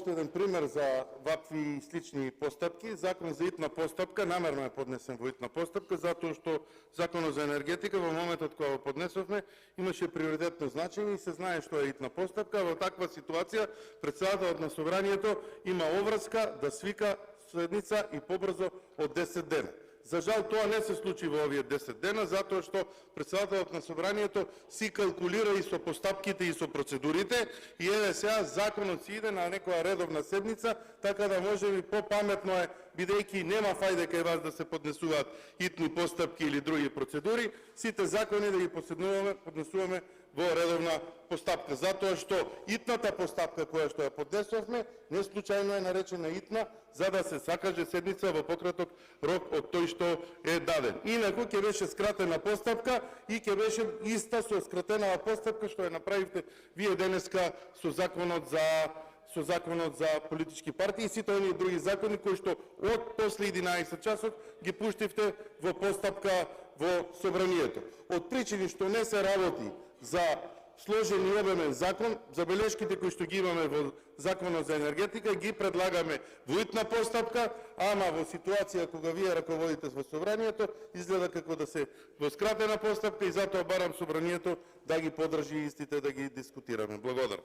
още един пример за вакви и слични постъпки. Закон за итна постъпка, намерно е поднесен во итна постъпка, затоа што Законот за енергетика во моментот кога го поднесовме имаше приоритетно значење и се знае што е итна постъпка. Во таква ситуација председателот на собранието има обврска да свика седница и побрзо од 10 дена. За жал тоа не се случи во овие 10 дена, затоа што председателот на собранието си калкулира и со постапките и со процедурите и еве сега законот си иде на некоја редовна седница, така да може би попаметно е, бидејќи нема фајде кај вас да се поднесуваат итни постапки или други процедури, сите закони да ги поднесуваме во редовна постапка. Затоа што итната постапка која што ја поднесовме, не случајно е наречена итна, за да се сакаже седница во пократок рок од тој што е даден. Инаку ќе беше скратена постапка и ќе беше иста со скратената постапка што ја направивте вие денеска со законот за политички партии и сите оние други закони кои што од после 11 часот ги пуштивте во постапка во собранието. Од причини што не се работи за сложен и обемен закон, забелешките кои што ги имаме во Законот за енергетика ги предлагаме во итна постапка, ама во ситуација кога вие раководите во собранието, изгледа како да се во скратена постапка и затоа барам собранието да ги поддржи истите да ги дискутираме. Благодарам.